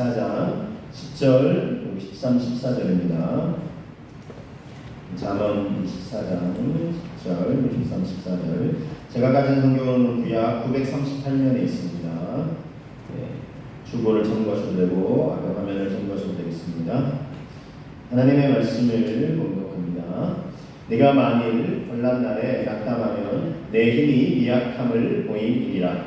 24장 10절, 13, 14절입니다. 잠언 24장 10절, 13, 14절. 제가 가진 성경은 구약 938면에 있습니다. 주보를 참고하셔도 되고 아까 화면을 참고하셔도 되겠습니다. 하나님의 말씀을 봉독합니다. 네가 만일 환난 날에 낙담하면 내 힘이 미약함을 보이니라.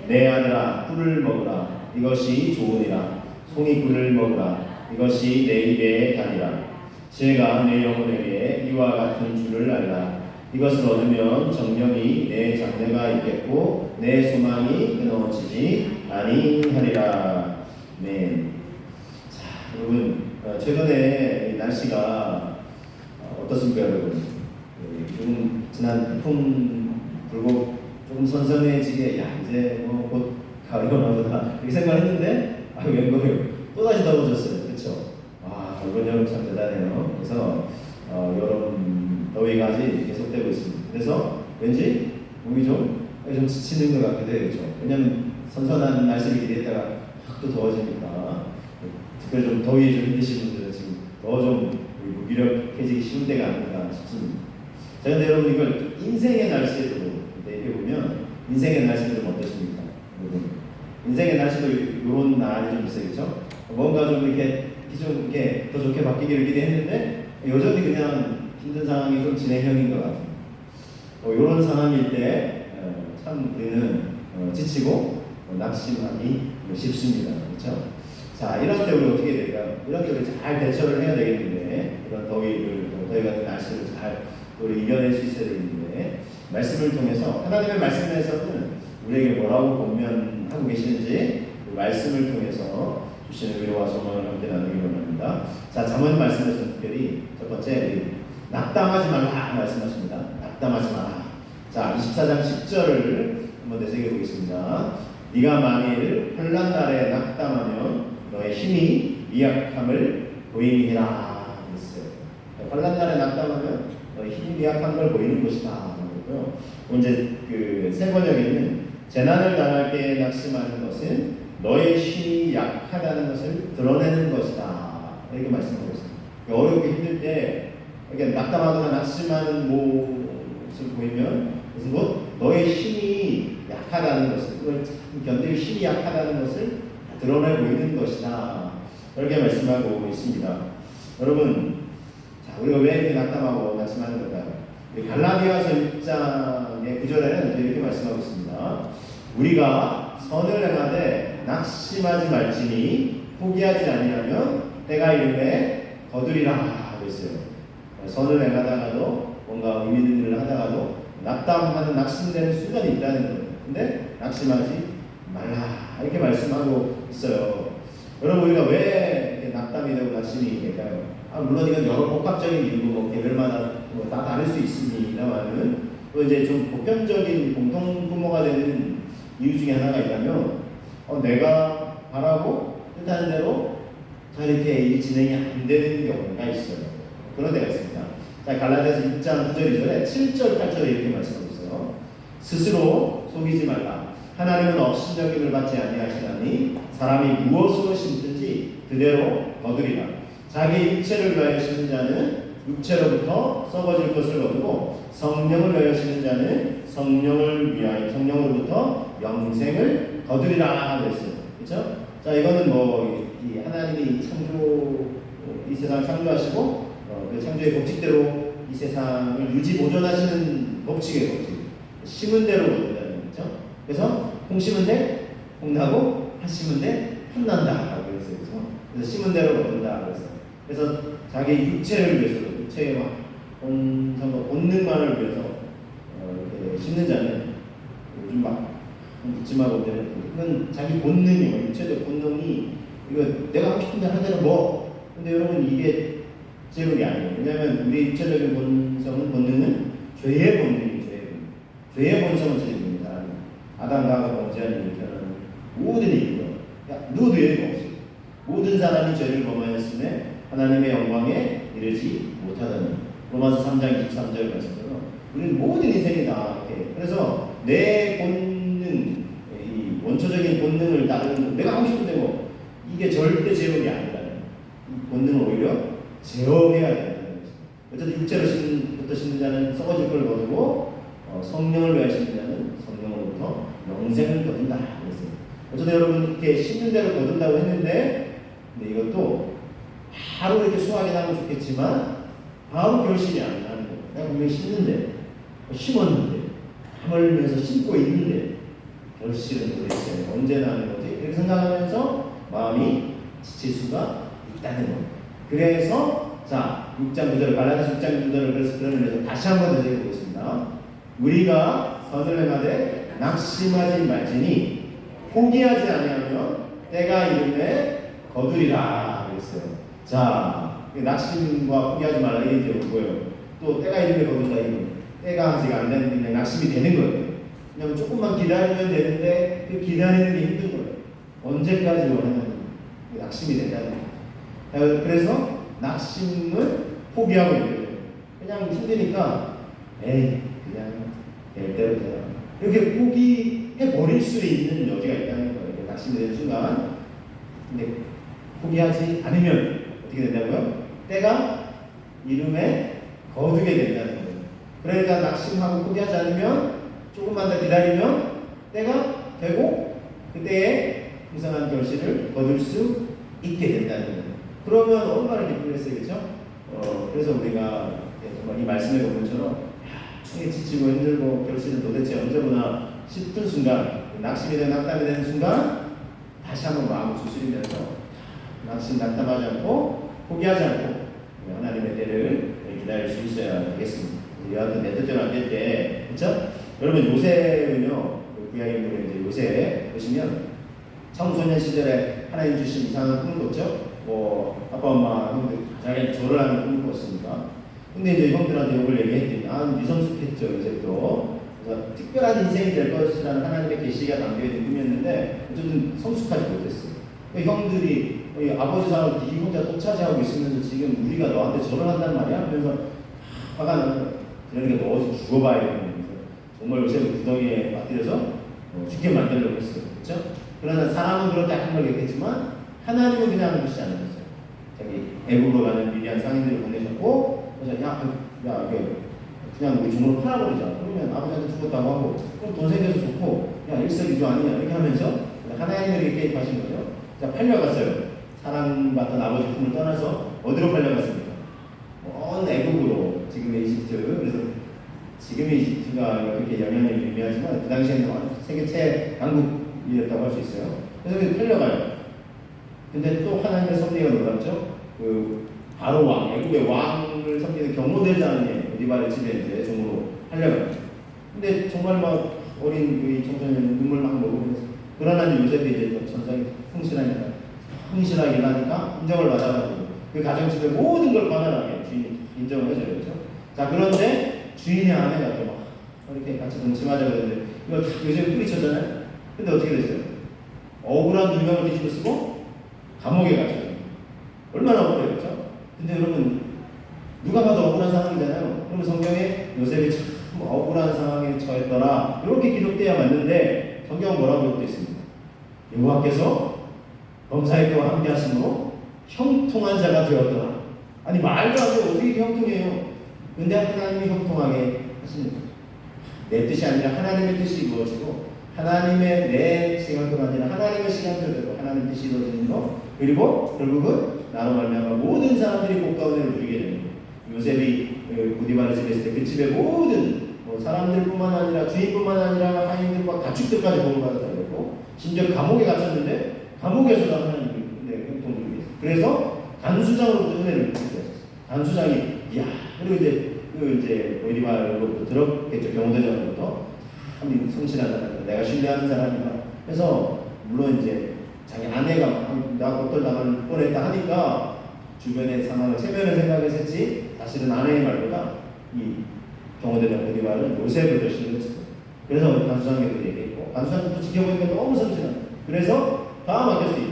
내 아들아 꿀을 먹으라. 이것이 좋으니라. 송이 꿀을 먹으라. 이것이 내 입에 다니라. 제가 내 영혼에게 이와 같은 줄을 알라. 이것을 얻으면 정령이 내 장래가 있겠고 내 소망이 끊어지지 아니하리라. 네. 자, 여러분 최근에 날씨가 어떻습니까, 여러분? 조금 지난 태풍 불고 조금 선선해지게 이제 곧 가을이 오나 보다 이렇게 생각했는데 웬걸요? 또다시 더워졌어요. 그렇죠? 이번 여름 참 대단해요. 그래서 여름 더위가 아직 계속되고 있습니다. 그래서 왠지 몸이 좀 지치는 것 같기도 해요. 그렇죠? 왜냐하면 선선한 날씨를 기대했다가 확 또 더워지니까 특별히 좀 더위에 좀 힘드신 분들은 지금 더 좀 무기력해지기 쉬운 때가 아닌가 싶습니다. 자, 근데 여러분 이걸 인생의 날씨에도 얘기해보면 인생의 날씨는 좀 어떠십니까? 여러분 인생의 날씨도 이런 날이 좀 있어요. 그렇죠? 뭔가 좀 이렇게 더 좋게 바뀌기를 기대했는데 여전히 그냥 힘든 상황이 좀 진행형인 것 같아요. 이런 상황일 때 참 우리는 지치고 낙심하기 쉽습니다. 그렇죠? 자, 이런 때 우리 어떻게 될까요? 이런 때 우리 잘 대처를 해야 되겠는데 이런 더위 같은 날씨를 잘 우리 이겨낼 수 있어야 되는데 말씀을 통해서 하나님의 말씀에서는 우리에게 뭐라고 권면하고 계시는지 그 말씀을 통해서 주시는 위로와 소망을 함께 나누기 원합니다. 자, 잠언 말씀에서는 특별히 첫 번째 낙담하지 말라 말씀하십니다. 낙담하지 마라. 자, 24장 10절을 한번 되새겨 보겠습니다. 네가 만일 환난 날에 낙담하면 너의 힘이 미약함을 보이니라 했어요. 환난 날에 낙담하면 너의 힘이 미약한 걸 보이는 것이다. 그렇고요. 이제 그 세 번역에는 재난을 당할 때 낙심하는 것은 너의 힘이 약하다는 것을 드러내는 것이다. 이렇게 말씀하고 있습니다. 어렵고 힘들 때 이렇게 낙담하거나 낙심하는 모습을 보이면 그것은 곧 너의 힘이 약하다는 것을, 그걸 견딜 힘이 약하다는 것을 드러내고 있는 것이다. 이렇게 말씀하고 있습니다. 여러분, 자, 우리가 왜 이렇게 낙담하고 낙심하는 걸까요? 갈라디아서 1장의 9절에는 이렇게 말씀하고 있습니다. 우리가 선을 행하되 낙심하지 말지니 포기하지 아니하면 때가 이르매 거두리라 그랬어요. 선을 행하다가도 뭔가 의미 있는 일을 하다가도 낙담하는 낙심되는 순간이 있다는 거예요. 근데 낙심하지 말라 이렇게 말씀하고 있어요. 여러분 우리가 왜 이렇게 낙담이 되고 낙심이 될까요? 물론 이건 여러 복합적인 이유고 개별마다 다 다를 수 있습니다만은 또 이제 좀 보편적인 공통 분모가 되는 이유 중에 하나가 있다면 내가 바라고 뜻하는 대로 잘 이렇게 이 진행이 안 되는 경우가 있어요. 그런 데가 있습니다. 자, 갈라디아서 6장 9절 2절에 7절 8절에 이렇게 말씀하고 있어요. 스스로 속이지 말라. 하나님은 업신여김을 받지 아니하시나니 사람이 무엇으로 심든지 그대로 거두리라. 자기 육체를 위하여 심는 자는 육체로부터 썩어질 것을 거두고 성령을 위하여 심는 자는 성령으로부터 영생을 거두리라 그랬어요. 그렇죠? 자, 이거는 이 하나님이 이 세상을 창조하시고 그 창조의 법칙대로 이 세상을 유지 보존하시는 법칙의 법칙. 심은 대로 거둔다는 거죠. 그래서 콩 심은 데 콩나고 팥 심은 데 팥난다 그랬어요. 그래서 심은 대로 거둔다 그랬어요. 그래서 자기 육체를 위해서 육체의 본능만을 위해서 이렇게 심는 자는 요즘 묻지마고 그건 자기 본능이에요. 육체적 본능이 이거 내가 하고 싶은 대로 하는 뭐. 근데 여러분 이게 제국이 아니에요. 왜냐하면 우리 육체적인 본능은 죄의 본능이에요. 죄의 본성은 죄입니다. 아담과 범죄한 일으켜는 모든 일이요. 누구도 예외가 없어요. 모든 사람이 죄를 범하였음에 하나님의 영광에 이르지 못하다니. 로마서 3장 23절 말씀대로 우리는 모든 인생이 다 이렇게. 그래서 내 본능, 이 원초적인 본능을 따르는 내가 하고 싶은 대로 이게 절대 제업이 아니라는 본능을 오히려 제어해야 된다는 거죠. 어쨌든 육체로 부터 심는 자는 썩어질 걸 거두고 성령을 위하여 심는 자는 성령으로부터 영생을 거둔다 그랬어요. 어쨌든 여러분 이렇게 심는 대로 거둔다고 했는데 근데 이것도 바로 이렇게 수확이 나면 좋겠지만 바로 결실이 안 나는 거예요. 내가 분명히 심었는데 하물면서 심고 있는데 결실은 도대체 언제 나는 거지? 이렇게 생각하면서 마음이 지칠 수가 있다는 거예요. 그래서 자 6장 9절 갈라디아서 6장 9절을 그래서 그러면서 다시 한번 더 읽어보겠습니다. 우리가 선을 행하되 낙심하지 말지니 포기하지 아니하면 때가 이르매 거두리라 그랬어요. 자 낙심과 포기하지 말라 이게 이제 뭐예요? 또 때가 이르매 거둔다 이거 때가 아직 안 되는데 낙심이 되는 거예요. 왜냐면 조금만 기다리면 되는데 그 기다리는 게 힘든 거예요. 언제까지 원하는 낙심이 된다는 거예요. 그래서 낙심을 포기하고 있는 거예요. 그냥 힘드니까 에이 그냥 될 대로 되라 이렇게 포기해 버릴 수 있는 여지가 있다는 거예요. 낙심이 되는 순간 근데 포기하지 않으면 어떻게 된다고요? 때가 이름에 거두게 된다는 거예요. 그러니까 낙심하고 포기하지 않으면 조금만 더 기다리면 때가 되고 그때에 이상한 결실을 거둘 수 있게 된다는 거예요. 그러면 얼마나 기쁘겠어요, 그렇죠? 그래서 우리가 정말 이 말씀에 보면 처럼 지치고 힘들고 결실은 도대체 언제 보나 싶은 순간 낙심이 되고 낙담이 되는 순간 다시 한번 마음을 추스리면서 낙심 낙담하지 않고 포기하지 않고 하나님의 때를 기다릴 수 있어야 되겠습니다. 여하튼 내 뜻대로 안 될 때, 그렇죠? 여러분 요셉은요, 구약의 이제 요셉 보시면 청소년 시절에 하나님 주신 이상한 꿈을 꿨죠. 뭐 아빠 엄마 형들 자기 절을 하는 꿈을 꿨습니다. 근데 이제 형들한테 욕을 얘기했더니 미성숙했죠 요셉도. 그래서 특별한 인생이 될 것이라는 하나님의 계시가 담겨있는 꿈이었는데 어쨌든 성숙하지 못했어요. 그러니까 형들이 아버지상을 네 혼자 독차지하고 있으면서 지금 우리가 너한테 절을 한단 말이야? 하면서 화가 나는 거예요. 그러니까 너 어디서 죽어봐야 되는 정말 요셉을 구덩이에 빠뜨려서 죽게 만들려고 했어요. 그렇죠? 그러나 사람은 그렇게 악한 걸 얘기했지만 하나님은 그냥 그러시지 않으셨어요. 자기 애굽으로 가는 미디안 상인들을 보내셨고 그래서 그냥 우리 종으로 팔아버리자. 그러면 아버지한테 죽었다고 하고 그럼 돈 생겨서 좋고 일석이조 아니냐 이렇게 하면서 하나님을 이렇게 하신 거죠. 자 팔려갔어요. 사랑받던 아버지 품을 떠나서 어디로 팔려갔습니까? 먼 애국으로 지금의 이집트. 그래서 지금의 이집트가 그렇게 영향을 의미하지만 그 당시에는 세계 최강국이었다고 할 수 있어요. 그래서 팔려가요. 근데 또 하나님의 섭리가 놀랍죠. 그 바로 왕, 애국의 왕을 섬기는 경호대장의 보디발의 집에 이제 종으로 팔려가요. 근데 정말 막 어린 그 청소년 눈물 막 먹으면서 그러나 요셉이 이제 전성이 성실하게 일하니까 인정을 받아가지고 그 가정집에 모든 걸 관할하게 주인이 인정을 해줘요. 그렇죠? 자 그런데 주인의 아내가 또 막 이렇게 같이 동침하자 그랬는데 이거 다 요셉이 뿌리쳤잖아요. 근데 어떻게 됐어요? 억울한 누명을 뒤집어 쓰고 감옥에 갇혀요. 얼마나 억울해요, 그렇죠? 근데 여러분 누가 봐도 억울한 상황이잖아요. 그러면 성경에 요셉이 참 억울한 상황에 처했더라 이렇게 기록돼야 맞는데 성경은 뭐라고 기록되어 있습니다. 여호와께서 범사의 때와 함께 하심으로 형통한 자가 되었더라. 아니 말도 안 돼. 어떻게 형통해요? 근데 하나님이 형통하게 하시는 거예요. 내 뜻이 아니라 하나님의 뜻이 이루어지고 하나님의 내 시간표가 아니라 하나님의 시간표대로 하나님의 뜻이 이루어지는 거 그리고 결국은 나로 말미암아 모든 사람들이 복 가운데를 누리게 되는 거예요. 요셉이 보디발의 집에 있을 때 그 집의 모든 사람들뿐만 아니라 주인뿐만 아니라 하인들과 가축들까지 복을 받았다고 했고 심지어 감옥에 갇혔는데 감옥에서도 하나님이 형통을 누리게 했어요. 그래서 간수장으로부터 은혜를 받게 되었어요. 간수장이 이야 그리고 이제 보디발로부터 들었겠죠. 경호대장으로부터 참 성실한 사람이다. 내가 신뢰하는 사람이다. 그래서 물론 이제 자기 아내가 나 거절당할 뻔했다 하니까 주변의 상황을 체면을 생각해서 했지 사실은 아내의 말보다 이 경호대장 보디발은 요셉을 더 신뢰했어요. 그래서 간수장에도 얘기했고 간수장도 지켜보니까 너무 성실한 그래서 다 맡겼어요.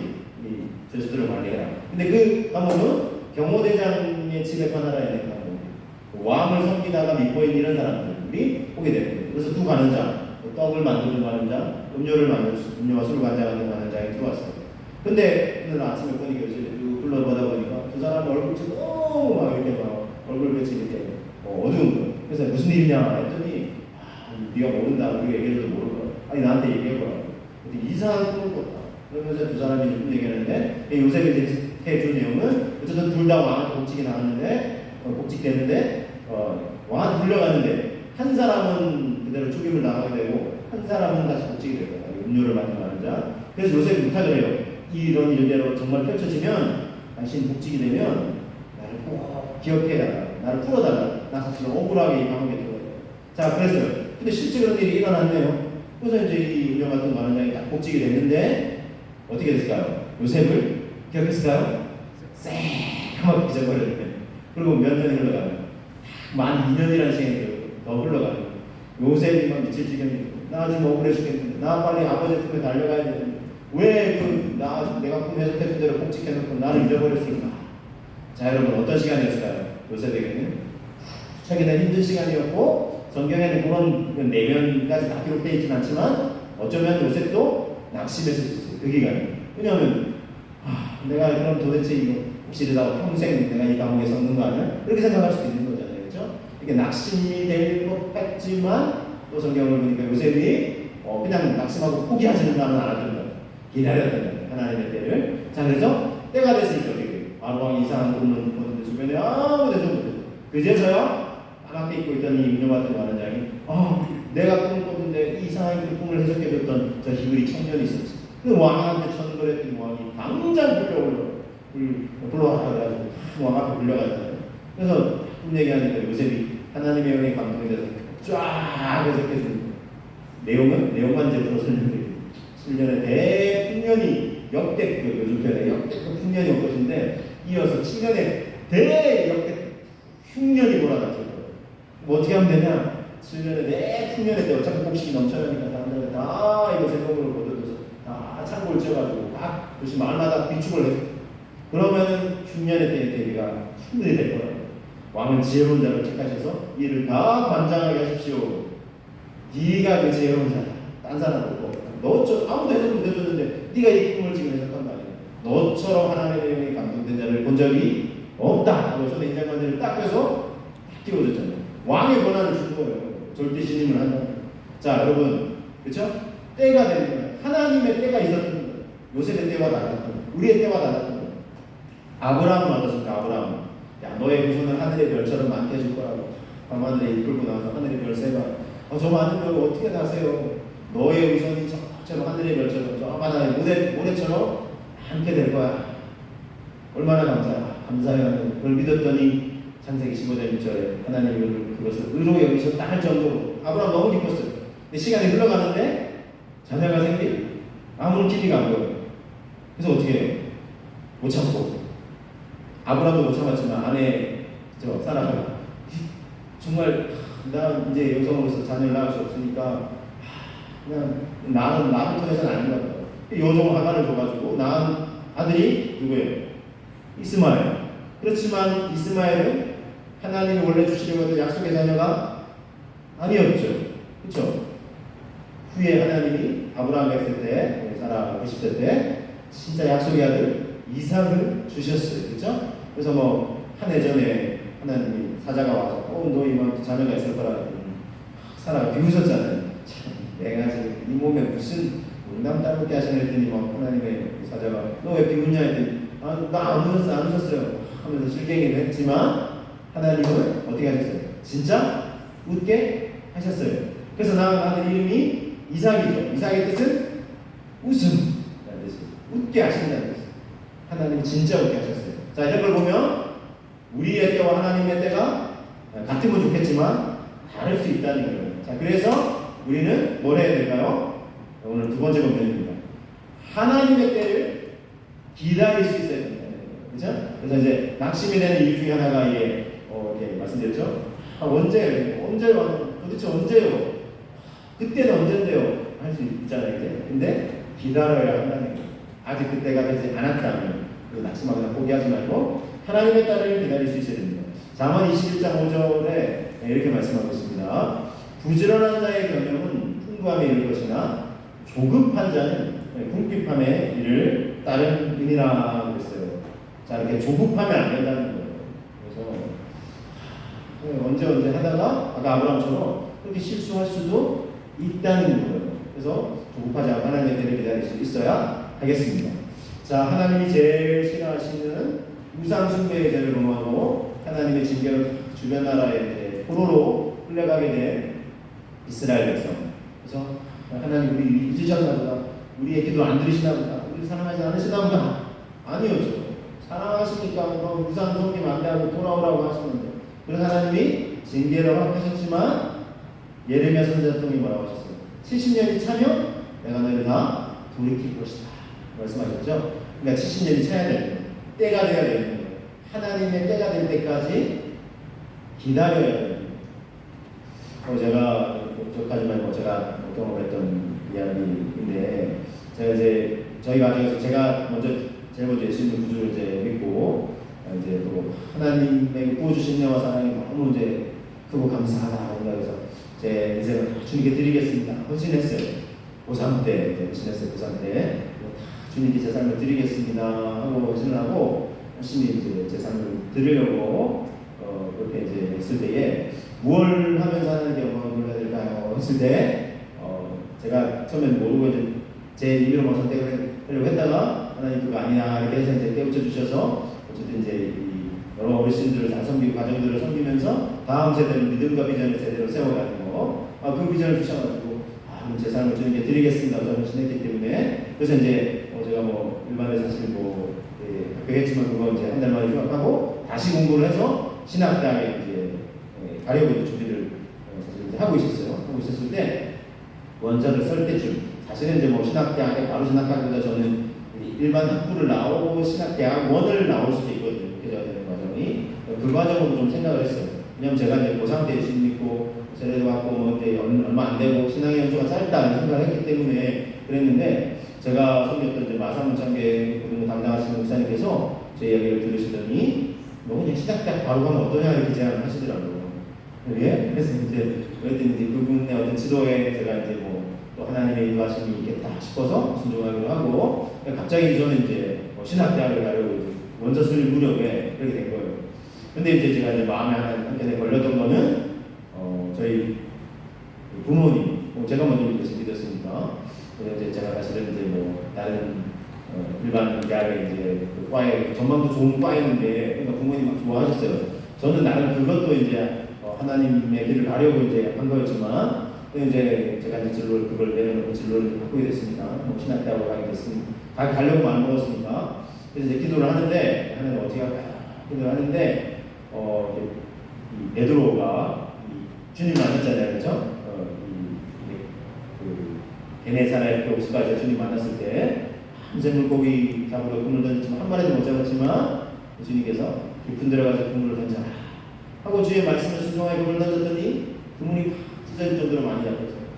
이 죄수들을 관리해라. 근데 그 감옥은 경호대장의 집에 관하라 있는 감옥. 왕을 섬기다가 믿고인 이런 사람들이 오게 되는 거예요. 그래서 두 관원장, 떡을 만드는 관원장, 음료와 술을 관장하는 관원장이 들어왔어요. 근데 오늘 아침에 보니까 요새 쭉 둘러보다 보니까 두 사람 얼굴이 너무 막 이렇게 막 얼굴빛이 이렇게 어두운 거예요. 그래서 무슨 일이냐 했더니 네가 모른다. 우리가 얘기해도 모를 거야. 아니 나한테 얘기해보라고. 근데 이상한 꿈을 꿨다. 그러면서 두 사람이 좀 얘기하는데 요셉이 이제 해준 내용은 어쨌든 둘 다 왕한테 복직이 나왔는데 복직됐는데 왕한테 불려갔는데 한 사람은 그대로 죽임을 당하게 되고 한 사람은 다시 복직이 될 거야. 음료를 맡은 자. 그래서 요셉이 부탁을 해요. 이런 일대로 정말 펼쳐지면 당신 복직이 되면 나를 꼭 기억해라. 나를 풀어달라. 나 사실 억울하게 이 감옥에 들어가요. 자, 그랬어요. 근데 실제 그런 일이 일어났네요. 그래서 이제 이 음료 같은 관원장이 딱 복직이 됐는데 어떻게 됐을까요? 요셉을 기억했을까요? 새까맣게 잊어버렸대. 그리고 몇 년이 흘러가요. 만 2년이라는 시간이 더 흘러가요. 요셉이 막 미칠 지경이 나 지금 억울해 죽겠는데 나 빨리 아버지 품에 달려가야 되는데 왜 내가 꿈 해석했던 대로 복직해놓고 나를 잊어버렸을까? 자, 여러분 어떤 시간이었을까요? 요셉에게는 최근에 힘든 시간이었고 성경에는 그런 내면까지 다 기록되어 있지는 않지만 어쩌면 요셉도 낙심했을 수 있어요. 그 기간에. 왜냐하면 내가 그럼 도대체 이거 혹시 이러다가 평생 내가 이 감옥에 썩는 거 아니야? 그렇게 생각할 수도 있는 거잖아요. 그렇죠? 이게 낙심이 될 것 같지만 또 성경을 보니까 요셉이 그냥 낙심하고 포기하지는 않았던 거예요. 기다렸던 거예요. 하나님의 때를. 자, 그래서 때가 됐으니까 바로 왕이 이상한 꿈을 꾸는데 주변에 아무 데도 못해요. 그제서야 까맣게 입고 있던 이 음료 같은 관원장이 내가 꿈을 꿨는데 이상하게 그 꿈을 해석해줬던 저 히브리 청년이 있었지. 그 왕한테 천거랬더니 왕이 당장 불러와라 그래가지고 왕 앞에 불려갔잖아요. 그래서 꿈 얘기하니까 요셉이 하나님의 영에 감동이 돼서 쫙 해석해주는 내용만 이제 들어 설명드려요. 7년의 대풍년이 역대급, 요즘 표현에 역대급 풍년이 올 것인데 이어서 7년의 대역대급 흉년이 몰아닥쳐요. 뭐 어떻게 하면 되냐? 7년의 대풍년의 때 어차피 복식이 넘쳐나니까 사람들은 다 이거 제목으로 거둬줘서 다 창고를 지어가지고 각 도시 마을마다 비축을 해줘. 그러면은 흉년의 때의 대비가 충분히 될 거라고. 왕은 지혜로운 자를 택하셔서 이를 다 관장하게 하십시오. 네가 그 지혜로운 자다. 딴 사람 보고 너처럼 아무도 해석 못해줬는데 네가 이 꿈을 지금 해석한 거 아니야. 너처럼 하나님의 영에 감동된 자를 본 적이 없다. 그래서 손에 인장관절을 딱 빼서 딱 띄워줬잖아요. 왕의 권한을 준 거예요. 절대 신임을 한다. 자, 여러분, 그렇죠? 때가 되는 거예요. 하나님의 때가 있었던 거예요. 요셉의 때와 달랐던 거예요. 우리의 때와 달랐던 거예요. 아브라함은 어떻습니까? 아브라함. 야, 너의 후손은 하늘의 별처럼 많게 해줄 거라고. 밤하늘에 이끌고 나와서 하늘의 별 세봐. 저 많은 별 어떻게 다세요? 너의 후손이 저처럼 하늘의 별처럼 저 바다의 모래처럼 많게 될 거야. 얼마나 감사해요. 그걸 믿었더니 창세기 15장 1절에 하나님이 그것을 의로 여기셨다 할 정도로 아브라함 너무 기뻤어요. 근데 시간이 흘러가는데 자녀가 생길 아무런 기미가 안 보여요. 그래서 어떻게 해요? 못 참고 아브라함도 못 참았지만 아내 사라가 정말 나 이제 여성으로서 자녀를 낳을 수 없으니까 그냥 나를 통해서는 아닌 것 같아요. 여종 하가를 줘가지고 낳은 아들이 누구예요? 이스마엘. 그렇지만 이스마엘은 하나님이 원래 주시려고 했던 약속의 자녀가 아니었죠. 그렇죠? 후에 하나님이 아브라함 100세 때, 사라 90세 때 진짜 약속의 아들 이삭을 주셨어요. 그렇죠? 그래서 뭐 한 해 전에 하나님이 사자가 와서 너 이만 자녀가 있을 거라 사라가 비웃었잖아요. 내가 지금 이 몸에 무슨 농담 따르게 하시나 했더니 막 하나님의 사자가 너 왜 비웃냐 했더니 나 안 웃었어요 하면서 실갱이를 했지만 하나님은 어떻게 하셨어요? 진짜 웃게 하셨어요. 그래서 낳은 아들 이름이 이삭이죠. 이삭의 뜻은 웃음이라는 뜻이에요. 웃게 하신다는 뜻이에요. 하나님이 진짜 웃게 하셨어요. 자, 이런 걸 보면 우리의 때와 하나님의 때가 같으면 좋겠지만 다를 수 있다는 거예요. 자, 그래서 우리는 뭘 해야 될까요? 오늘 두 번째 본문입니다. 하나님의 때를 기다릴 수 있어야 된다. 그렇죠? 그래서 이제 낙심이 되는 이유 중에 하나가 이렇게 말씀드렸죠. 언제요? 도대체 언제요? 그때는 언젠데요? 할 수 있잖아요. 이제. 근데 기다려야 한다는 거예요. 아직 그때가 되지 않았다면 낙심하거나 포기하지 말고 하나님의 때를 기다릴 수 있어야 됩니다. 잠언 21장 5절에 이렇게 말씀하고 있습니다. 부지런한 자의 경영은 풍부함에 이를 것이나 조급한 자는 궁핍함에 이를 다른 은이라 그랬어요. 자, 이렇게 조급하면 안 된다는 거예요. 그래서 언제 하다가 아까 아브라함처럼 그렇게 실수할 수도 있다는 거예요. 그래서 조급하지 않고 하나님의 때를 기다릴 수 있어야 하겠습니다. 자, 하나님이 제일 싫어하시는 우상 숭배의 죄를 범하고 하나님의 징계로 주변 나라에 포로로 끌려가게 된 이스라엘 백성. 그래서 하나님 우리 잊으셨나 보다. 우리의 기도 안 들으시나 보다. 우리 사랑하지 않으시나 보다. 아니었죠. 사랑하시니까 우상 섬기면 안 되고 돌아오라고 하시는데, 그래서 하나님이 징계를 허락하셨지만 예레미야 선지자 통해 뭐라고 하셨어요? 70년이 차면 내가 너희를 다 돌이킬 것이다 말씀하셨죠. 그러니까 70년이 차야 되는 거예요. 때가 돼야 되는 거예요. 하나님의 때가 될 때까지 기다려야 돼요. 제가 저까지만 제가 경험했던 이야기인데, 제가 이제 저희 가정에서 제가 제일 먼저 예수님의 구주를 이제 믿고 이제 또 하나님의 구워주신 은혜와 사랑이 너무 이제 크고 감사하다 그래서 제 인생을 주님께 드리겠습니다 헌신했어요. 고3 때 헌신했어요. 고3 때 주님께 제 삶을 드리겠습니다 하고 헌신을 하고 열심히 이제 제 삶을 드리려고 그렇게 이제 했을 때에 무엇을 하면서 하나님께 영광을 돌려야 될까요? 했을 때 제가 처음엔 모르고 이제 제 임의로 선택을 하려고 했다가 하나님 그거 아니야 이렇게 해서 이제 깨우쳐 주셔서 어쨌든 이제 여러 어르신들을 다 섬기고 가정들을 섬기면서 다음 세대는 믿음과 비전을 제대로 세워가는 거, 그 비전을 주셔가지고 그럼 제 삶을 주님께 드리겠습니다 저는 신했기 때문에. 그래서 이제 제가 뭐 일반에 사실 뭐 학교했지만 그거 이제 한 달 만에 휴학하고 다시 공부를 해서 신학대학에 이제 가려고 준비를 사실 이제 하고 있었을 때 원서를 쓸 때쯤 사실은 이제 뭐 신학대학에 바로 신학하기보다 저는 일반 학부를 나오고 신학대학 원을 나올 수도 있거든요. 교제가 되는 과정이. 그 과정으로 좀 생각을 했어요. 왜냐면 제가 이제 고3 때 예수님 믿고 세례도 받고 뭐 이제 얼마 안 되고 신앙의 연수가 짧다는 생각을 했기 때문에 그랬는데, 제가 섬겼던 이제 마사문창계 그런 거 담당하시는 목사님께서 제 이야기를 들으시더니 너 그냥 신학대학 바로 가면 어떠냐 이렇게 제안을 하시더라고요. 예? 그래서 이제 그랬더니 이제 그분의 어떤 지도에 제가 이제 뭐 또 하나님의 인도하심이 있겠다 싶어서 순종하기로 하고, 갑자기 저는 이제 신학대학을 가려고 원서 쓸 무렵에 그렇게 된 거예요. 근데 이제 제가 이제 마음에 한편에 걸렸던 거는 저희 부모님, 제가 먼저 믿었으니까. 그래서 이제 제가 사실은 이제 뭐 다른 일반 대학에 이제 그 과에 전망도 좋은 과였는데, 그러니까 부모님 막 좋아하셨어요. 저는 나름 그것도 이제 하나님의 길을 가려고 이제 한 거였지만, 이제 제가 이제 그걸 내려놓고 진로를 바꾸게 됐습니다. 신학대학으로 가게 됐습니다. 가려고 마음 먹었으니까. 그래서 이제 기도를 하는데, 하나님 어떻게 할까? 기도를 하는데, 이 베드로가 주님 만났잖아요. 그죠? 게네사렛 옥수가에서 주님 만났을 때, 밤새 물고기 잡으러 그물을 던졌지만, 한 마리도 못 잡았지만, 주님께서 깊은 데로 가서 그물을 던져라 하고 주의 말씀을 순종하게 그물을 던졌더니, 그물이 찢어질 정도로 많이 잡혔어요.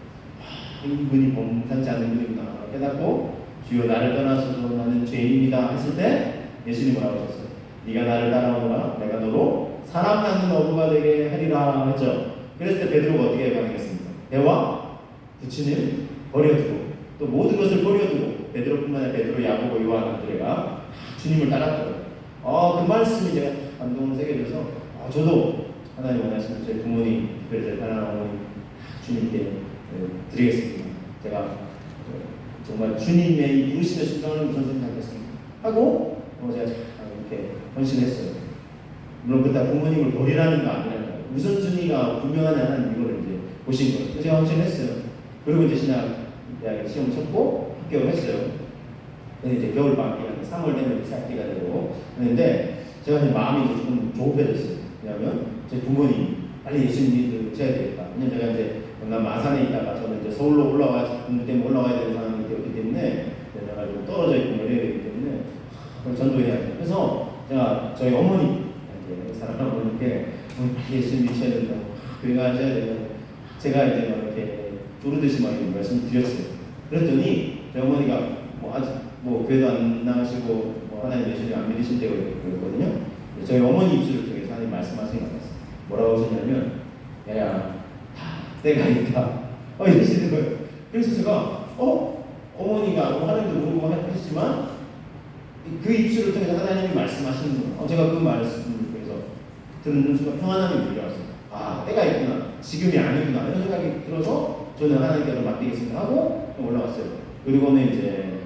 이분이 범상치 않은 분이구나 깨닫고, 주여 나를 떠나서도 나는 죄인입니다 했을 때 예수님이 뭐라고 하셨어요? 네가 나를 따라오너라 내가 너로 사람 낳는 어부가 되게 하리라 했죠. 그랬을 때 베드로가 어떻게 반응했습니까? 배와 부친을 버려두고 또 모든 것을 버려두고, 베드로뿐만 아니라 베드로, 야고보, 요한, 안드레가 주님을 따랐더라고요. 그 말씀이 제가 감동을 세게 돼서 저도 하나님 원하시는 제 부모님, 특별히 제 사랑하는 어머니 주님께 드리겠습니다. 제가 정말 주님의 이 부르심에 순종하는 우선 생각했습니다 하고 제가 이렇게 헌신했어요. 물론 그때 부모님을 버리라는 거 아니라 우선순위가 분명하지 않은 이거를 이제 보신 거예요. 그래서 제가 헌신했어요. 그리고 이제 신학대학에 시험을 쳤고 합격을 했어요. 근데 이제 겨울방학이 3월 되면 시학기가 되고 했는데, 제가 이제 마음이 이제 조금 조급해졌어요. 왜냐하면 제 부모님 빨리 예수님 믿으셔야 되겠다. 왜냐면 제가 이제 경남 마산에 있다가 저는 이제 서울로 공부 때문에 올라와야 되는 상황이 되었기 때문에 내가 좀 떨어져 있고 이래야 되기 때문에 그걸 전도해야 돼요. 그래서 제가 저희 어머니, 사랑하는 어머니께 빨리 예수님 믿으셔야 된다고, 교회 가셔야 된다고 제가 이제 막 이렇게 조르듯이 막 말씀드렸어요. 그랬더니 저희 어머니가 아직 교회도 안 나가시고 하나님 예수님 안 믿으신다고 그랬거든요. 저희 어머니 입술을 통해서 하나님 말씀하시는 것 같았어요. 뭐라고 하셨냐면, 야야 때가 있다 이러시는 거예요. 그래서 제가 어머니가 하나님도 모르고 하시지만 그 입술을 통해서 하나님이 말씀하시는 거예요. 제가 그 말씀을 그래서 듣는 순간 평안함이 밀려왔어요. 아, 때가 있구나. 지금이 아니구나. 이런 생각이 들어서 저는 하나님께서 맡기겠습니다 하고 올라왔어요. 그리고는 이제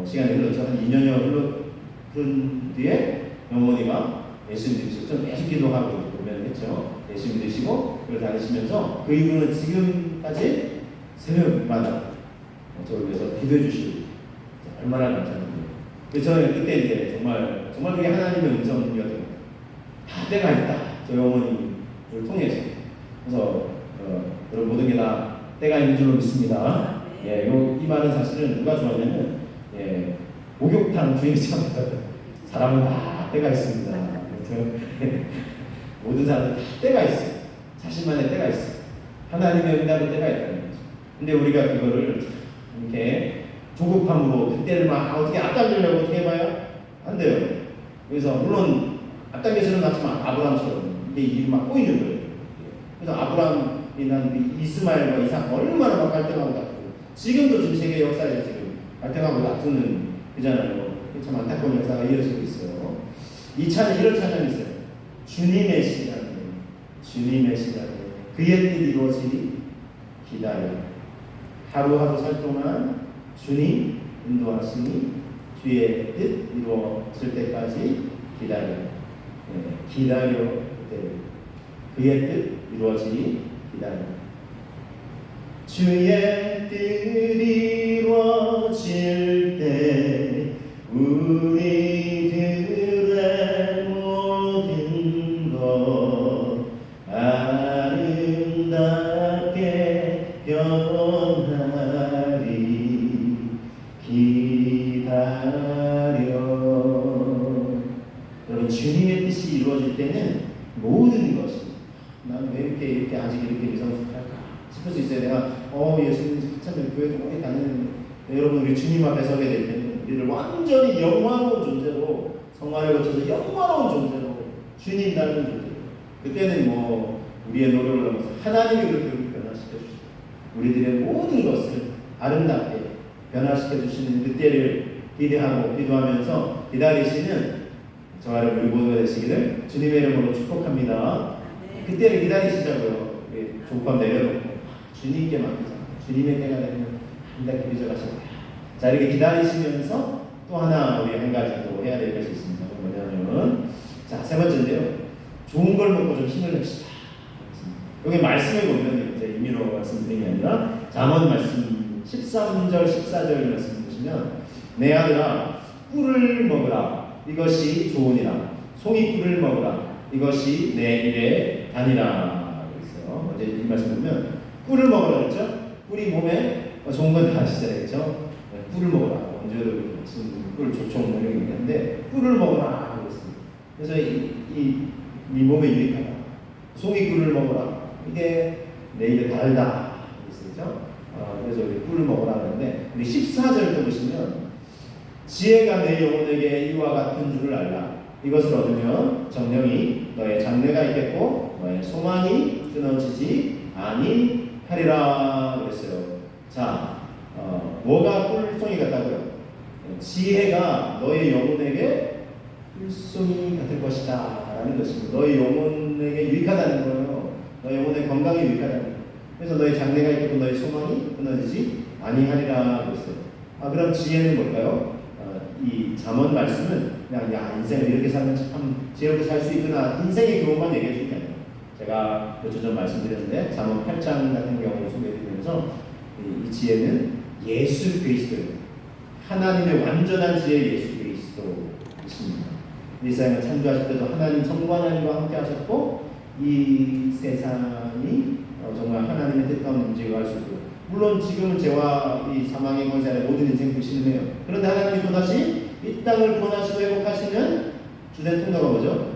시간이 흘렀죠. 한 2년여 흐른 뒤에 어머니가 예수 믿으시고 좀 계속 기도하고 보면 했죠. 예수 믿으시고 그걸 다니시면서 그 이후로는 지금까지 새벽마다 저를 위해서 기도해 주시고 얼마나 감사합니다. 그래서 저는 그때 이제 정말 그게 하나님의 음성이었던 다 때가 있다. 저희 어머니를 통해서. 그래서 여러분 모든 게 다 때가 있는 줄로 믿습니다. 예, 이 말은 사실은 누가 좋아하냐면 목욕탕 주인처럼 사람은 다 때가 있습니다. 모든 사람은 다 때가 있어요. 자신만의 때가 있어요. 하나님의 응답의 때가 있다는 거죠. 근데 우리가 그거를 이렇게 조급함으로 그때를 막 어떻게 앞당기려고 어떻게 해봐요? 안 돼요. 그래서 물론 앞당겨서는 맞지만 아브라함처럼 이게 일이 막 꼬이는 거예요. 그래서 아브라함이나 이스마엘과 이삭 얼마나 막 갈등하고 다투고 지금도 지금 세계 역사에서 지금 갈등하고 다투는 그잖아요. 참 안타까운 역사가 이어지고 있어요. 이 차는 이런 찬양이 있어요. 주님의 시간에 주님의 시간에 그의 뜻 이루어지리 기다려. 하루하루 살 동안 주님 인도하시니 주의 뜻 이루어질 때까지 기다려. 기다려. 그의 뜻 이루어지니 기다려. 주의 뜻 이루어질 때 우리들의 모든 것 아름답게 변하리. 기다려. 여러분 주님의 뜻이 이루어질 때는 모든 것이 난 왜 이렇게 아직 이렇게 미성숙할까 싶을 수 있어요. 내가 예수님 한참 교회도 오래 다니는 여러분 우리 주님 앞에 서게 될 때는 우리를 완전히 영화로운 존재로 성화를 거쳐서 영화로운 존재로 주님 닮은 존재로 그때는 뭐 우리의 노력을 넘어서 하나님이 그렇게 변화시켜 주시고 우리들의 모든 것을 아름답게 변화시켜 주시는 그때를 기대하고 기도하면서 기다리시는 저와 우리 모두가 되시기를 주님의 이름으로 축복합니다. 그때를 기다리시자고요. 조급함 내려놓고 주님께 맡기자. 주님의 때가 되면 아름답게 빚어가시고 자 이렇게 기다리시면서 또 하나 우리 한 가지 또 해야 될 것이 있습니다. 뭐냐면 자 세 번째인데요. 좋은 걸 먹고 좀 힘을 냅시다. 여기 말씀을 보면 이제 임의로 말씀드린 게 아니라 잠언 말씀 13절 14절 말씀 보시면 내 아들아 꿀을 먹으라 이것이 좋으니라 송이꿀을 먹으라 이것이 내 일에 다니라 그랬어요. 먼저 이 말씀 보면 꿀을 먹으라 그랬죠. 꿀이 몸에 좋은 건 다 아시잖아요. 그렇죠? 꿀을 먹으라. 언제도 꿀 조청 뭐 이런 게 있는데 꿀을 먹으라 그랬습니다. 그래서 이 몸에 유익하다. 송이꿀을 먹으라. 이게 내 입에 달다. 그랬죠? 그래서 우리 꿀을 먹으라 하는데 우리 14절도 보시면 지혜가 내 영혼에게 이와 같은 줄을 알라. 이것을 얻으면 정령이 너의 장래가 있겠고 너의 소망이 끊어지지 아니하리라 그랬어요. 자, 뭐가 꿀송이 같다고요? 지혜가 너의 영혼에게 꿀송이 같을 것이다 라는 것입니다. 너의 영혼에게 유익하다는 거예요. 너의 영혼의 건강에 유익하다는 거예요. 그래서 너의 장래가 있고 너의 소망이 끊어지지 아니하리라 그랬어요. 그럼 지혜는 뭘까요? 이 잠언 말씀은 그냥 야 인생을 이렇게 살면 참 지혜롭게 살 수 있구나 인생의 교훈만 얘기해 주는 게 아니에요. 제가 며칠 전 말씀드렸는데 잠언 8장 같은 경우를 소개해드리면서 이 지혜는 예수 그리스도예요. 하나님의 완전한 지혜 예수 그리스도이십니다. 이 세상을 창조하실 때도 하나님 성부 하나님과 함께 하셨고 이 세상이 정말 하나님의 뜻 가운데 움직여갈 수 있고 물론 지금은 죄와 이 사망의 권세 아래 모든 인생을 신음해요. 그런데 하나님이 또다시 이 땅을 구원하시고 회복하시는 주된 통로가 뭐죠?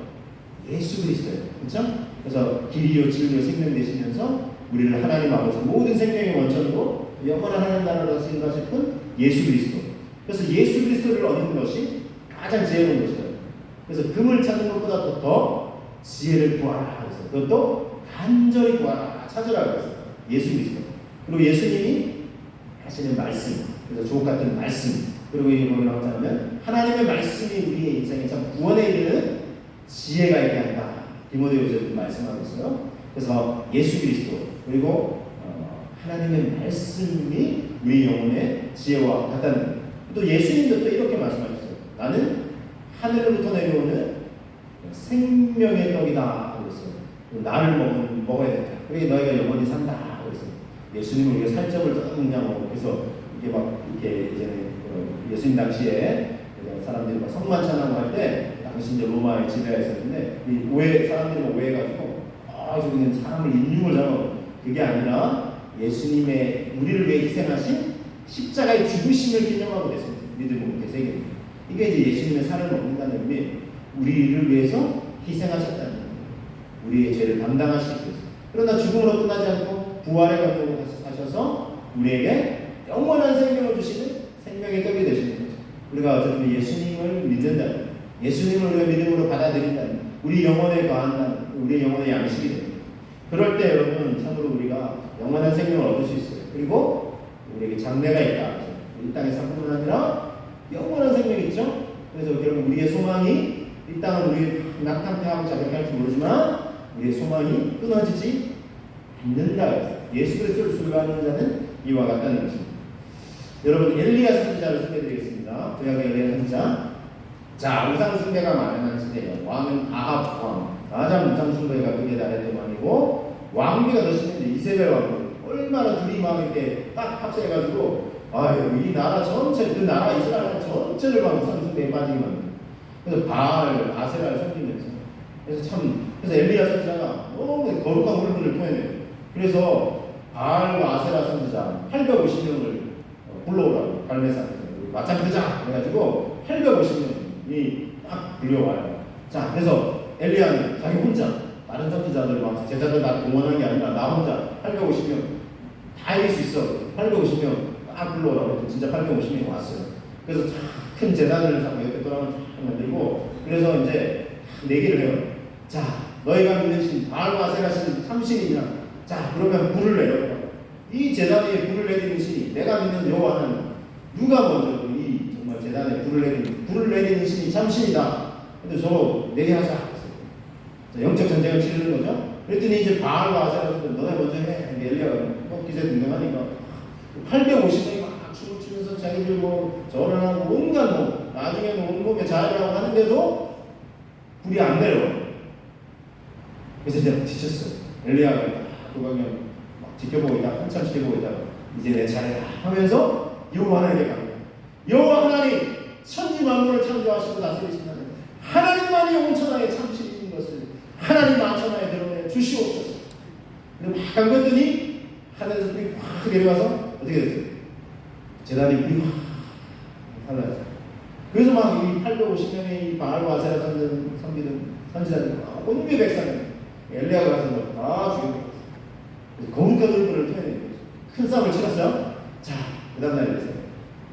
예수 그리스도예요. 그렇죠? 그래서 길이요 진리요 생명 되시면서 우리를 하나님 아버지 모든 생명의 원천으로 영원한 하나님 나라로 다스린다 싶은 예수 그리스도. 그래서 예수 그리스도를 얻는 것이 가장 지혜로운 것이다. 그래서 금을 찾는 것보다 더 지혜를 구하라. 그래서 그것도 간절히 구하라. 찾으라. 그래서 예수 그리스도. 그리고 예수님이 하시는 말씀, 그래서 주옥 같은 말씀, 그리고 이 뭐라고 하자면 하나님의 말씀이 우리의 인생에 참 구원에 이르는 지혜가 있게 한다. 디모데후서에 말씀하고 있어요. 그래서 예수 그리스도 그리고 하나님의 말씀이 우리 영혼의 지혜와 같다는 거예요. 또 예수님도 또 이렇게 말씀하셨어요. 나는 하늘로부터 내려오는 생명의 떡이다. 그랬어요. 나를 먹어야 된다. 그러게 너희가 영원히 산다. 그랬어요. 예수님을 우리가 살점을 딱 먹냐고. 그래서 이게 막 이렇게 예전에 예수님 당시에 사람들이 막 성만찬하고 할 때 당시 이제 로마의 지배가 있었는데 이 오해 사람들이 오해가지고 저기는 사람을 인육을 잡아 그게 아니라 예수님의 우리를 위해 희생하신 십자가의 죽으심을 기념하고 됐습니다. 믿음으로 되새깁니다. 이게 이제 예수님의 살을 먹는다는 의미, 우리를 위해서 희생하셨다는 거예요. 우리의 죄를 담당하시기 위해서. 그러나 죽음으로 끝나지 않고 부활의 권능으로 다시 사셔서 우리에게 영원한 생명을 주시는 생명의 떡이 되시는 거죠. 우리가 어쨌든 예수님을 믿는다는, 예수님을 우리가 믿음으로 받아들인다는, 우리 영혼에 거한다는, 우리 영혼의 양식이 됩니다. 그럴 때 여러분 참으로 우리가 영원한 생명을 얻을 수 있어요. 그리고 우리에게 장래가 있다. 이 땅의 삶뿐만 아니라 영원한 생명이 있죠. 그래서 결국 우리의 소망이 이 땅은 우리 낙탄패하고 자백할지 모르지만 우리의 소망이 끊어지지 않는다. 예수 그리스도를 순교하는 자는 이와 같다는 것입니다. 여러분 엘리야 선지자를 소개해드리겠습니다. 구약의 엘리야 선지자. 자, 우상 숭배가 많은 시대예요. 왕은 아합 왕, 가장 우상 숭배가 크게 달했던 왕이고 왕비가 더 심했는데 이세벨 왕. 얼마나 둘이 막 이렇게 딱 합세해가지고 이 나라 전체, 그 나라 이스라엘 전체를 막 우상 숭배에 빠지게 만든. 그래서 바알, 아세라를 섬기면서. 그래서 엘리야 선지자가 너무 거룩한 물건을 표현해요. 그래서 바알과 아세라 선지자 850명을 불러오라고 갈매산에서 마침 뜨자 그래가지고 850명이 딱 불려와요. 자, 그래서 엘리야는 자기 혼자 다른 선지자들 막 제자들 다 동원한 게 아니라 나 혼자 850명 다 이길 수 있어. 850명 딱 불러오라고 했더니 진짜 850명이 왔어요. 그래서 큰 재단을 잡고 옆에 돌아가면 쫙 만들고 그래서 이제 내기를 해요. 자, 너희가 믿는 신 바알과 아세라 신 참신이냐? 자, 그러면 불을 내려. 이 재단에 불을 내리는 신이 내가 믿는 여호와는 누가 먼저 이 정말 재단에 불을 내리는 신이 참신이다. 근데 서로 내기하자. 자, 영적 전쟁을 치르는 거죠. 그랬더니 이제 바알과 아세라는 너네 먼저 해. 엘리야가 기세 등등하니까 850명이 막 춤을 추면서 자기들 뭐 절을 하고 온갖 나중에는 온몸에 자해를 하고 하는데도 불이 안 내려. 그래서 이제 지쳤어요. 엘리야가 도망경 막 지켜보고 있다. 한참 지켜보고 있다가 이제 내 차례다 하면서 여호와 하나님께 갑니다. 여호와 하나님 천지 만물을 창조하시고 다스리신 하나님 하나님만이 온천하에 참신인 것을 하나님 만천하에 드러내 주시옵소서. 근데 막 담궜더니 하늘에서 불이 확 내려와서 어떻게 됐어요? 재단이 불이 확 달라졌어요. 그래서 막 이 850명의 이 바알과 아세라 섬기는 선지자들 온갖 백성이 엘리야가 가서 다 죽였어요. 거룩한 얼굴을 표현해요. 큰 싸움을 치렀어요. 자, 그 다음 날에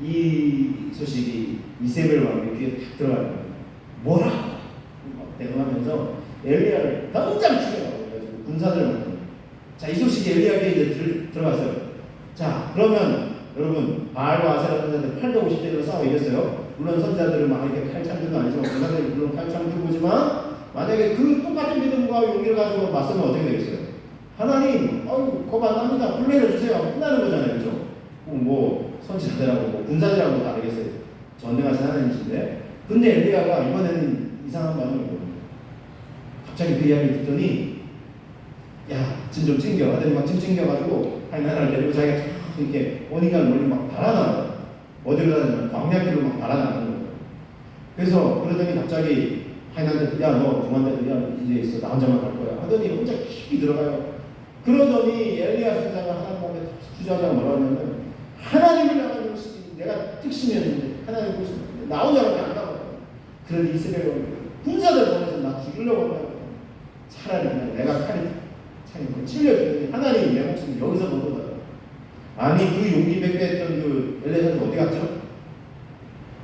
이 소식이 이세벨 왕의 귀에 탁 들어가는 거예요. 뭐라? 대응하면서 엘리야를 당장 죽여라고 해가지고 군사들을 만나요. 자, 이 소식이 엘리야에게 이제 들어갔어요. 자, 그러면 여러분 바알과 아세라 선지자들 850대로 싸워 이겼어요. 물론 선지자들은 막 이렇게 칼창 들고 아니지만 군사들이 물론 칼창 들고 오지만 만약에 그 똑같은 믿음과 용기를 가지고 맞서면 어떻게 되겠어요? 하나님, 겁 안 납니다. 불러내 주세요. 끝나는 거잖아요, 그렇죠? 뭐 선지자들하고 뭐 군사들하고 다르겠어요. 전능하신 하나님이신데, 근데 엘리야가 이번에는 이상한 반응을 보입니다. 갑자기 그 이야기를 듣더니, 야, 짐 좀 챙겨. 하더니 막 짐 챙겨가지고 하나를 데리고 자기가 쫙 이렇게 어딘가를 멀리 막 달아나요. 어디로 가냐면 광야길로 막 달아나는 거예요. 그래서 그러더니 갑자기 하나한테 야, 너 중간대 이제 있어. 나 혼자만 갈 거야. 하더니 혼자 깊이 들어가요. 그러더니 엘리야 선지자가 하나님한테 주저하자고 뭐라고 하냐면 하나님을 향한 것이 내가 특심이었는데 하나님 보시면 나 혼자밖에 안 가거든. 그런데 이스라엘 군사들 보내서 나 죽이려고 한다고. 차라리 내가 칼이 찔려주더니 하나님 내 목숨을 여기서 먹어다. 아니 그 용기 백배했던 그 엘리야 선지자 어디 갔죠?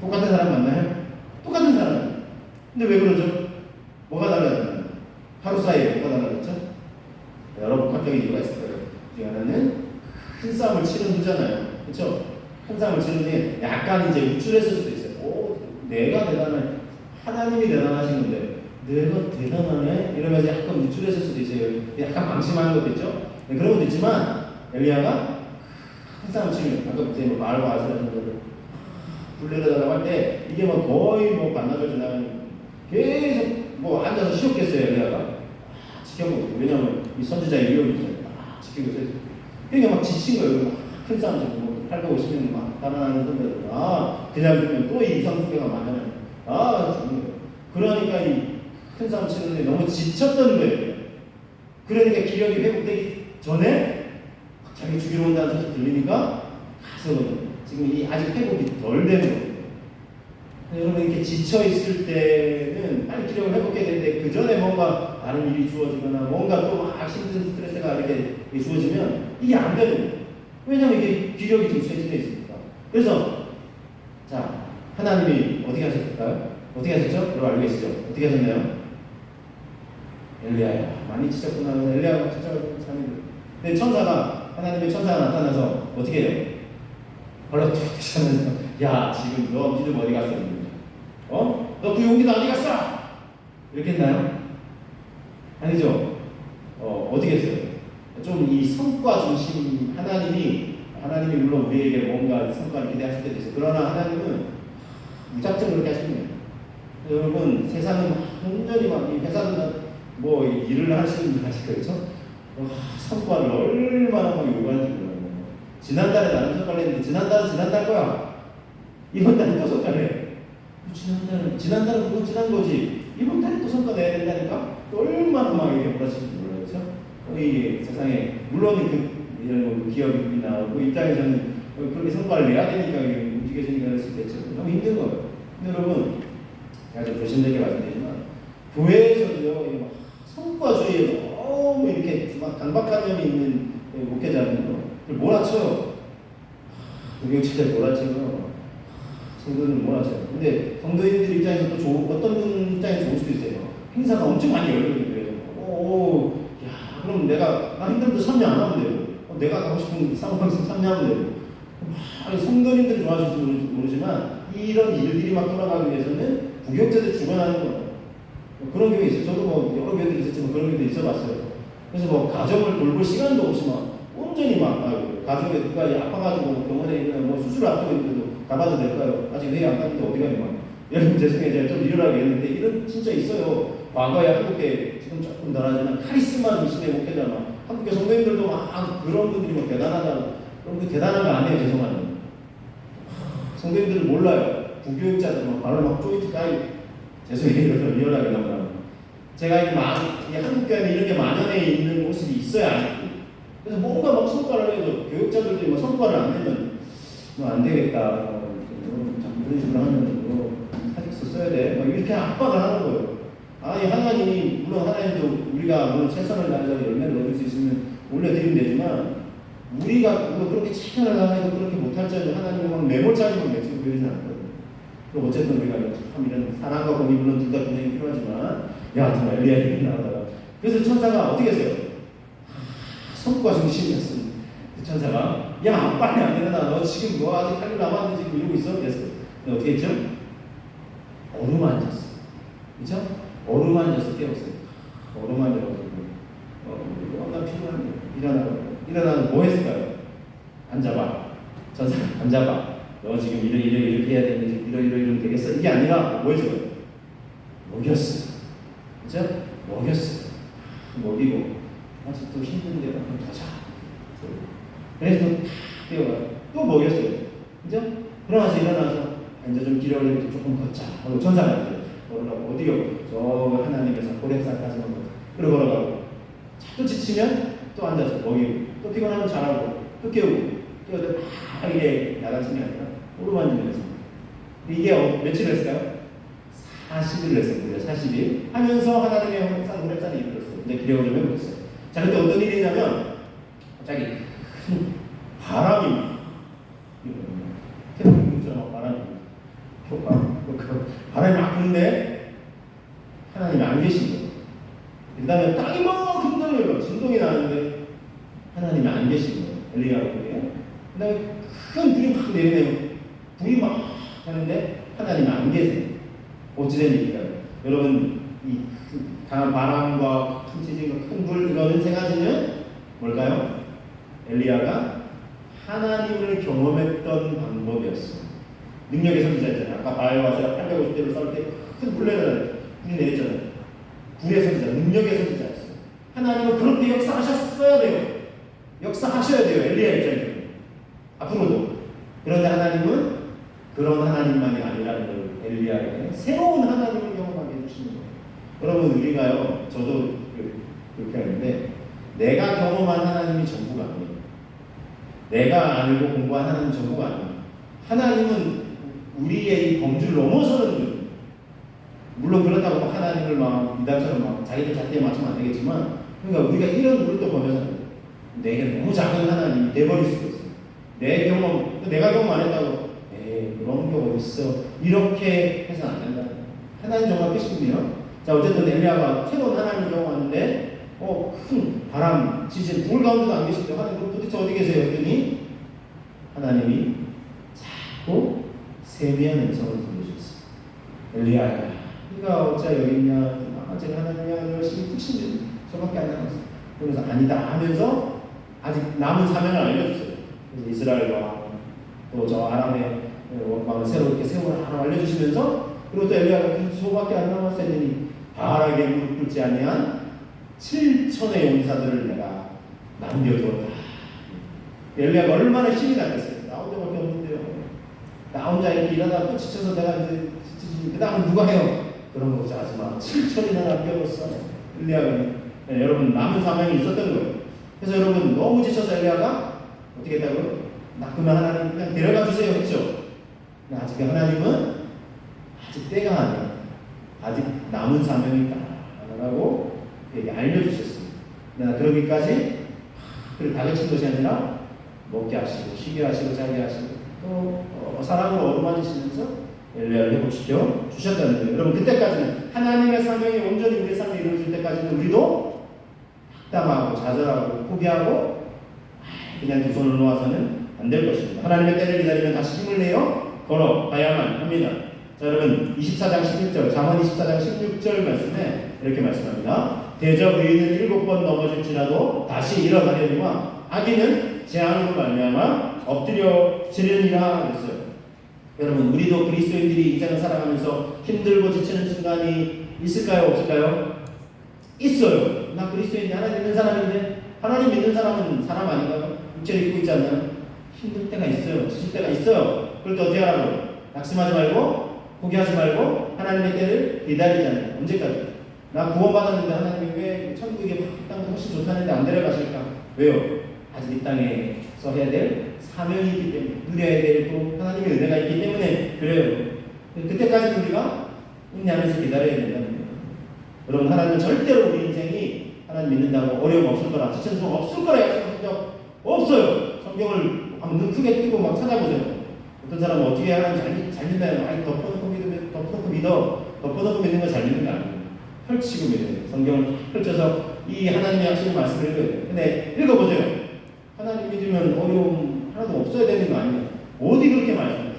똑같은 사람 만나요? 똑같은 사람. 근데 왜 그러죠? 뭐가 달라졌나요? 하루 사이에 뭐가 달라졌죠? 여러 복합적인 이유가 있을 거예요. 그 하나는 큰 싸움을 치른 후잖아요. 그렇죠? 큰 싸움을 치른 후에 약간 이제 우쭐했을 수도 있어요. 내가 대단해. 하나님이 대단하신 건데 내가 대단하네? 이러면서 약간 우쭐했을 수도 있어요. 약간 방심하는 것도 있죠. 네, 그런 것도 있지만 엘리야가 항상 치면 아까 보세요. 말과 아스라는 불내려달라고 할 때 이게 뭐 거의 뭐 반나절 지나면 계속 뭐 앉아서 쉬었겠어요. 엘리야가 지켜보고. 왜냐면 이 선지자의 위험이 있잖아요. 지키고 있어요. 그러니까 막 지친 거예요. 큰 싸움 지고 뭐 850명 막 달아나는 선배들 그냥 두면 또 이 이상수계가 많으면 죽는 거예요. 그러니까 이 큰 싸움 치는데 너무 지쳤던 거예요. 그러니까 기력이 회복되기 전에 자기 죽이러 온다는 소식 들리니까 가서 지금 이 아직 회복이 덜 되는 거예요. 여러분 이렇게 지쳐 있을 때는 빨리 기력을 회복해야 되는데 그 전에 뭔가 다른 일이 주어지거나 뭔가 또 막 힘든 스트레스가 이렇게 주어지면 이게 안 되는 거예요. 왜냐하면 이게 기력이 좀 쇠진해 있으니까. 그래서 자 하나님이 어떻게 하셨을까요? 어떻게 하셨죠? 여러분 알고 계시죠? 어떻게 하셨나요? 엘리야야 많이 지쳤구나. 엘리야가 진짜 참. 근데 천사가 하나님의 천사가 나타나서 어떻게 해요? 벌떡 하면서 야 지금 너 믿음 어디 갔어? 너 그 용기도 어디 갔어? 이렇게 했나요? 아니죠. 어떻게 했어요? 좀 이 성과 중심 하나님이 물론 우리에게 뭔가 성과를 기대하실 때도 있어요. 그러나 하나님은 무작정 그렇게 하시는 거예요. 여러분 세상은 완전히 막 이 회사는 뭐 일을 하시는 분 하실 거죠. 성과를 얼마나 막 요구하는지 몰라요. 지난달에 나는 성과를 했는데 지난달 거야. 이번 달에 또 성과를 해. 지난달은 그건 지난 거지. 이번 달에 또 성과 내야 된다니까. 또 얼마나 막 이렇게 몰아치는지 몰라요. 그렇죠? 이 세상에 물론 이런 기업이나 그 입장에서는 그렇게 성과를 내야 되니까 움직여지니까 그럴 수도 있죠. 너무 힘든 거예요. 근데 여러분 제가 좀 조심스럽게 말씀드리지만 교회에서도요 성과주의에 너무 이렇게 막 강박한 점이 있는 목회자는 몰아쳐요. 무교체들 몰아쳐요. 성도는 몰아쳐요. 근데 성도인들 입장에서 또 어떤 분 입장에서 좋을 수도 있어요. 행사가 엄청 많이 열리거든요. 야, 그럼 나 힘들어도 참여 안 하면 되고, 내가 가고 싶은 상황에서 참여하면 되고. 성도님들이 좋아하실지 모르지만 이런 일들이 막 돌아가기 위해서는 부교체들 죽어나는 거예요. 그런 경우 있어요. 저도 뭐 여러 교회들이 있었지만 그런 경우도 있어봤어요. 그래서 뭐 가정을 돌볼 시간도 없이 막 온전히 막 가족에 누가 아파가지고 병원에 있는 뭐 수술 앞두고 있는데도 가봐도 될까요? 아직 회의 안 갔는데 어디 가니 막. 여러분 죄송해요. 제가 좀 일어나게 했는데 이런 진짜 있어요. 과거에 한국에 지금 조금 덜하지만 카리스마 중심의 목회자 한국의 성도님들도 막 그런 분들이 뭐 대단하다. 그럼 그 대단한 거 아니에요. 죄송합니다. 성도님들은 몰라요. 부교육자들 막 발을 막 쪼이트 까이 죄송해요. 리얼하게 나오나. 제가 이 한국 교회는 이런 게 만연해 있는 모습이 있어야 아직도. 그래서 뭔가 막 성과를 해서 교육자들도 막 성과를 안 내면 안 되겠다. 그런 식으로 하면 사직서 써야 돼. 막 이렇게 압박을 하는 거예요. 하나님이 물론 하나님도 우리가 물론 최선을 다해서 열매를 얻을 수 있으면 올려드리면 되지만 우리가 그렇게 최선을 다해서 그렇게 못할지라도 하나님은 막 매몰차리고 맥주고 그러지 않거든요. 그럼 어쨌든 우리가 참 이런 사랑과 공의 물론 둘 다 굉장히 필요하지만 정말 엘리야 얘기 나오다가 그래서 천사가 어떻게 했어요? 성과 중심이었습니다. 그 천사가 빨리 안 일어나. 너 지금 뭐 아직 할 일 남았는지 지금 이러고 있어? 그래서 어떻게 했죠? 어루만졌어. 그죠? 어루만져서 깨웠어요. 어루만져가지고 나 필요한데 일어나서 뭐 했을까요? 앉아봐. 천사 앉아봐. 너 지금 이렇게 해야 되는데 이러면 되겠어? 이게 아니라 뭐 했어요? 먹였어. 그죠? 먹였어. 먹이고 아직도 힘든데 그럼 더 자. 그래서 또 먹였어요. 그죠? 그러면서 일어나서 이제 좀 기력을 내고 조금 걷자 하고 천사가 이제 걸어가고 어디요? 저 하나님께서 고렙산까지 먹고 그러고 걸어가고 또 지치면 또 앉아서 먹이고 또 피곤하면 자라고 또 깨우고 또 이게 야단침이 아니라 오르만지면서 이게 며칠 했을까요? 40일 했습니다. 40일 하면서 하나님의 항상 고렙산에 이르렀어요. 근데 기력을 좀 해보겠어요. 자, 그때 어떤 일이 있냐면 갑자기 큰 바람이 태풍처럼 바람이 바람이 막 부는데 하나님이 안 계신 거예요. 그 다음에 땅이 막 흔들려요. 진동이 나는데 하나님이 안 계신 거예요. 엘리야가 그래요. 그 다음에 큰 불이 막 내리네요. 불이 막 하는데 하나님 안 계세요. 어찌된 일일까요? 여러분, 이 강한 바람과 큰 지진과 큰 불, 이거는 세 가지는 뭘까요? 엘리야가 하나님을 경험했던 방법이었어요. 능력의 선지자였잖아요. 아까 바알과 아세라 850대를 싸울 때 큰 불 내렸잖아요. 불의 선지자, 능력의 선지자였어요. 하나님은 그렇게 역사하셨어야 돼요. 역사하셔야 돼요. 엘리야 입장에서. 앞으로도. 그런데 하나님은 그런 하나님만이 아니라는 걸 엘리야에게 새로운 하나님을 경험하게 해주시는 거예요. 여러분, 우리가요, 저도 그렇게 하는데, 내가 경험한 하나님이 전부가 아니에요. 내가 알고 공부한 하나님이 전부가 아니에요. 하나님은 우리의 이 범주를 넘어서는 거예요. 물론 그렇다고 하나님을 막 이단처럼 막 자기들 잣대에 맞추면 안 되겠지만, 그러니까 우리가 이런 물을 또 보면서 내게 너무 작은 하나님이 돼버릴 수도 있어요. 내 경험, 내가 경험 안 했다고, 그런 경우 있어. 이렇게 해서는 안 된다. 하나님 정말 크시군요. 자, 어쨌든 엘리야가 새로운 하나님을 경험하는데, 큰 바람, 지진, 불 가운데도 안 계시는데, 하나님 도대체 어디 계세요? 했더니, 하나님이 자꾸 세미한 음성을 들려주셨어요. 엘리야야, 네가 어찌 여기 있냐? 제가 하나님이야, 열심히 푸시면 저밖에 안 남았어. 그래서 아니다 하면서 아직 남은 사명을 알려줬어요. 그래서 이스라엘과 또 저 아람의 왕을 새로 이렇게 세우는 하나 알려주시면서, 그리고 또 엘리야가 저밖에 안 남았어 했더니 바알에게 무릎 꿇지 아니한 7천의 용사들을 내가 남겨두었다. 엘리야가 얼마나 힘이 났겠어요. 나 혼자밖에 없는데요. 나 혼자 이렇게 일하다가 또 지쳐서 내가 이제 그 다음은 누가 해요? 그런 거 하지 마. 7천이나 남겨뒀어. 엘리야가. 여러분, 남은 사명이 있었던 거예요. 그래서 여러분, 너무 지쳐서 엘리야가 어떻게 했다고요? 나 그러면 하나님 그냥 데려가 주세요 했죠. 근데 아직 하나님은 아직 때가 아니야. 아직 남은 사명이 있다 라고 알려주셨습니다. 그러기까지 그를 다그친 것이 아니라 먹게 하시고 쉬게 하시고 자게 하시고 또 사랑으로 어루만지시면서 엘리야를 회복시켜 주셨다는 거예요. 여러분, 그때까지는 하나님의 사명이 온전히 우리의 삶에 이루어질 때까지는 우리도 낙담하고 좌절하고 포기하고 그냥 두 손을 놓아서는 안 될 것입니다. 하나님의 때를 기다리면 다시 힘을 내어 걸어가야만 합니다. 자, 여러분, 24장 16절, 잠언 24장 16절 말씀에 이렇게 말씀합니다. 대저 의인은 7번 넘어질지라도 다시 일어나려니와 악인은 재앙으로 말미암아 엎드려지느니라 그랬어요. 여러분, 우리도 그리스도인들이 인생을 살아가면서 힘들고 지치는 순간이 있을까요? 없을까요? 있어요. 나 그리스도인이 하나님 믿는 사람인데, 하나님 믿는 사람은 사람 아닌가요? 육체를 입고 있지 않나요? 힘들 때가 있어요. 지칠 때가 있어요. 그럴 때 어떻게 하라고요? 낙심하지 말고 포기하지 말고 하나님의 때를 기다리잖아요. 언제까지? 나 구원받았는데 하나님이 왜 천국에 이 땅보다 훨씬 좋다는데 안 데려가실까? 왜요? 아직 이 땅에서 해야 될 사명이 있기 때문에, 누려야 될 또 하나님의 은혜가 있기 때문에 그래요. 그때까지 우리가 인내하면서 기다려야 된다는 거예요. 여러분, 하나님은 절대로 우리 인생이 하나님 믿는다고 어려움 없을 거라, 지치는 점 없을 거라 약속하신 적 없어요. 성경을 한번 눈 크게 뜨고 막 찾아보세요. 어떤 사람은 어떻게 하나님 잘 믿나요? 아니, 덮어놓고 믿어. 덮어놓고 믿는 건 잘 믿는 게 아니에요. 펼치고 믿어요. 성경을 펼쳐서 이 하나님의 약속의 말씀을 읽어야 돼요. 근데 읽어보세요. 하나님 믿으면 어려움 하나도 없어야 되는 거 아니에요? 어디 그렇게 말씀하세요?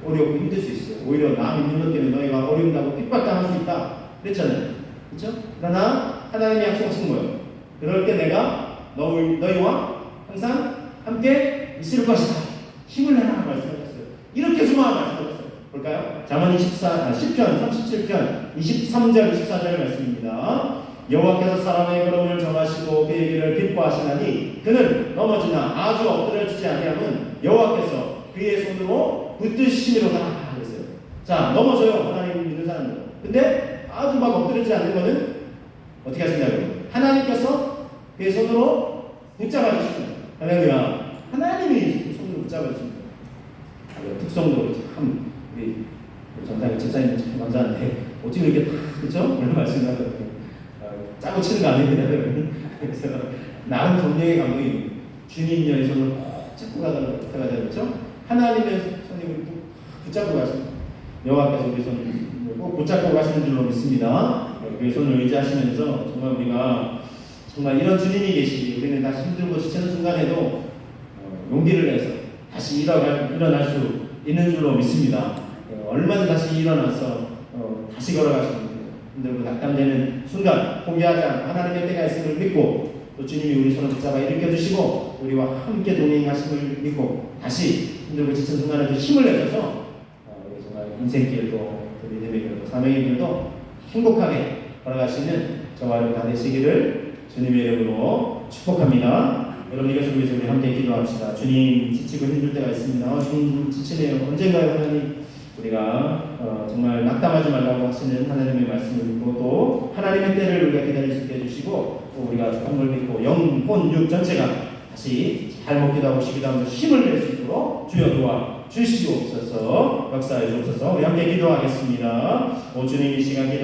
어렵고 힘들 수 있어요. 오히려 나 믿는 것 때문에 너희가 어려운다고 핍박당할 수 있다 그랬잖아요. 그렇죠? 그러나 하나님이 약속하신 거예요. 그럴 때 내가 너희와 항상 함께 있을 것이다. 힘을 내라 말씀하셨어요. 이렇게 수많은 말씀하셨어요. 볼까요? 잠언 10편 37편 23절 24절 말씀입니다. 여호와께서 사람의 걸음을 정하시고 그의 길을 기뻐하시나니 그는 넘어지나 아주 엎드려지지 아니함은 여호와께서 그의 손으로 붙드시미로다 그랬어요. 자, 넘어져요. 하나님 믿는 사람들. 근데 아주 막 엎드리지 않는 거는 어떻게 하신다고요? 하나님께서 그의 손으로 붙잡아 주십니다. 할렐루야. 하나님이 손으로 붙잡아 주십니다. 특성도 참 우리 전당의 집사님 참 감사한데 어떻게 이렇게 그렇죠? 오늘 말씀하셨는데 짜고 치는 거 아닙니다. 그래서 나름 성령의 감동이 주님의 손을 꼭 잡고 가달라고 부탁하잖아요. 그렇죠? 하나님의 손을 붙잡고 가십니다. 여호와께서 우리 손을 꼭 붙잡고 가시는 줄로 믿습니다. 그의 손을 의지하시면서 정말 우리가 정말 이런 주님이 계시기 우리는 다시 힘들고 지치는 순간에도 용기를 내서 다시 일어날 수 있는 줄로 믿습니다. 얼마든지 다시 일어나서 다시 걸어가십니다. 힘들고 낙담되는 순간 포기하지 않고 하나님의 때가 있음을 믿고 또 주님이 우리 손을 붙잡아 일으켜주시고 우리와 함께 동행하심을 믿고 다시 힘들고 지친 순간에도 힘을 내셔서 우리 정말 인생길도 또 믿음의 길도 사명의 길도 행복하게 걸어가시는 저와 여러분 다 되시기를 주님의 이름으로 축복합니다. 여러분 이것을 위해서 우리 함께 기도합시다. 주님 지치고 힘들 때가 있습니다. 주님 지치네요. 언젠가요 하나님 우리가 정말 낙담하지 말라고 하시는 하나님의 말씀을 믿고 또 하나님의 때를 우리가 기다릴 수 있게 해주시고 또 우리가 조금을 믿고 영, 혼, 육 전체가 다시 잘 먹기도 하고 쉬기도 하면서 힘을 낼 수 있도록 주여 도와 주시옵소서. 역사해 주옵소서. 우리 함께 기도하겠습니다. 오 주님 이 시간 기도